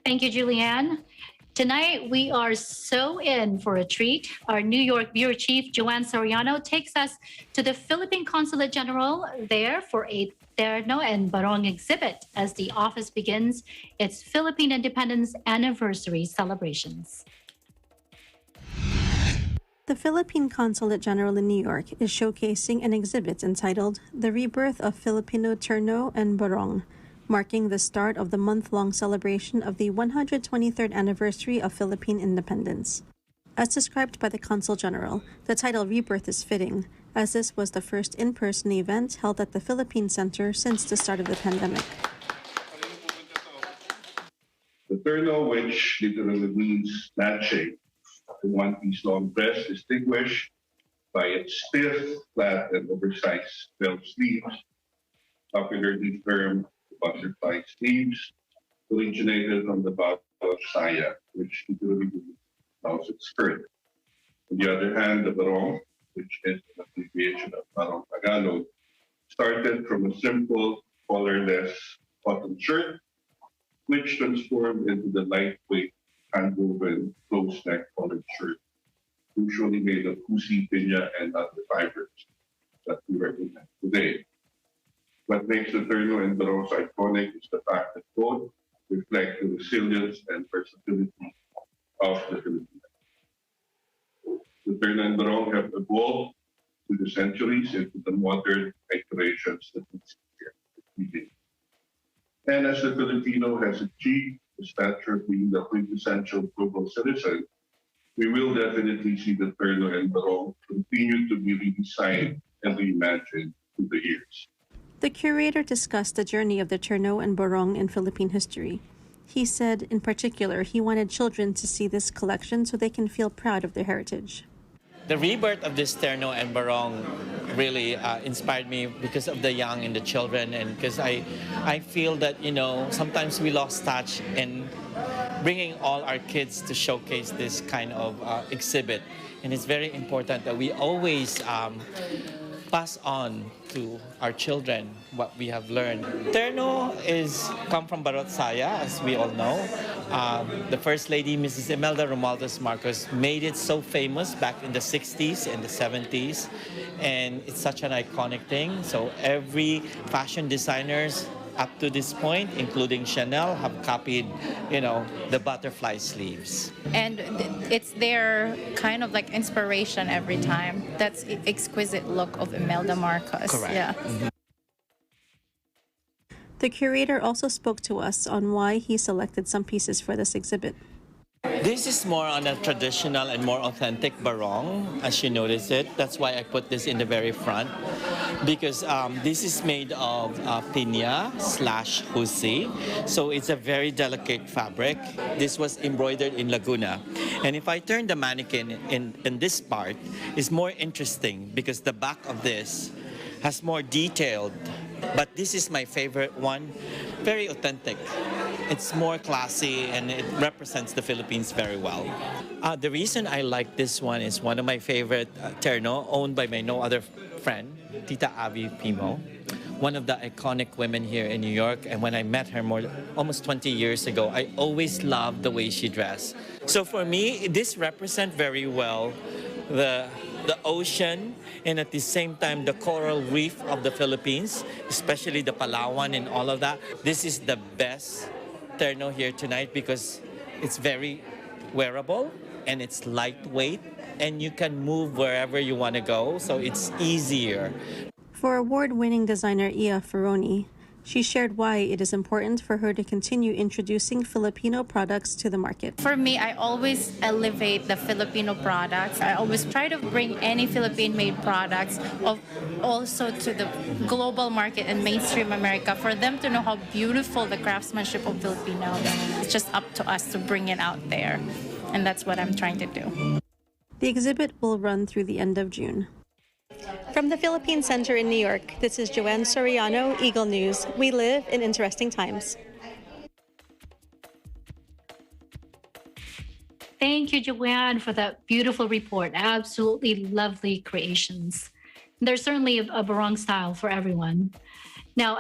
Thank you, Julianne. Tonight, we are so in for a treat. Our New York Bureau Chief, Joanne Soriano, takes us to the Philippine Consulate General there for a Terno and Barong exhibit as the office begins its Philippine Independence anniversary celebrations. The Philippine Consulate General in New York is showcasing an exhibit entitled The Rebirth of Filipino Terno and Barong, marking the start of the month-long celebration of the 123rd anniversary of Philippine independence. As described by the Consul General, the title Rebirth is fitting, as this was the first in-person event held at the Philippine Center since the start of the pandemic. The Terno, which literally means land shape, the one-piece long dress distinguished by its stiff, flat, and oversized belt sleeves, popularly termed butterfly sleeves, originated from the Battle of Saya, which literally means blouse and skirt. On the other hand, the Barong, which is an abbreviation of Barong Tagalog, started from a simple, collarless cotton shirt, which transformed into the lightweight, hand-woven, close-neck collared shirt, usually made of pusi, pinya, and other fibers that we recognize today. What makes the Terno and Barong iconic is the fact that both reflect the resilience and versatility of the Philippines. The Terno and Barong have evolved through the centuries into the modern iterations that we see here today. And as the Filipino has achieved the stature of being the quintessential global citizen, we will definitely see the Terno and Barong continue to be redesigned and reimagined through the years. The curator discussed the journey of the Terno and Barong in Philippine history. He said, in particular, he wanted children to see this collection so they can feel proud of their heritage. The rebirth of this Terno and Barong really inspired me because of the young and the children, and because I feel that, you know, sometimes we lost touch in bringing all our kids to showcase this kind of exhibit. And it's very important that we always pass on to our children what we have learned. Terno come from Barot Saya, as we all know. The First Lady, Mrs. Imelda Romualdez Marcos, made it so famous back in the 60s and the 70s, and it's such an iconic thing. So every fashion designers up to this point, including Chanel, have copied, you know, the butterfly sleeves. And it's their kind of like inspiration every time. That's exquisite look of Imelda Marcos. Correct. Yeah. Mm-hmm. The curator also spoke to us on why he selected some pieces for this exhibit. This is more on a traditional and more authentic barong, as you notice it. That's why I put this in the very front, because this is made of pinya/husi, so it's a very delicate fabric. This was embroidered in Laguna. And if I turn the mannequin in this part, it's more interesting because the back of this has more detailed. But this is my favorite one, very authentic. It's more classy and it represents the Philippines very well. The reason I like this one is one of my favorite terno, owned by my no other friend, Tita Avi Pimo, one of the iconic women here in New York. And when I met her almost 20 years ago, I always loved the way she dressed. So for me, this represents very well the ocean, and at the same time the coral reef of the Philippines, especially the Palawan and all of that. This is the best terno here tonight because it's very wearable and it's lightweight and you can move wherever you want to go, so it's easier. For award-winning designer Ia Ferroni, she shared why it is important for her to continue introducing Filipino products to the market. For me, I always elevate the Filipino products. I always try to bring any Philippine-made products also to the global market and mainstream America for them to know how beautiful the craftsmanship of Filipinos. It's just up to us to bring it out there, and that's what I'm trying to do. The exhibit will run through the end of June. From the Philippine Center in New York, this is Joanne Soriano, Eagle News. We live in interesting times. Thank you, Joanne, for that beautiful report. Absolutely lovely creations. There's certainly a Barong style for everyone. Now,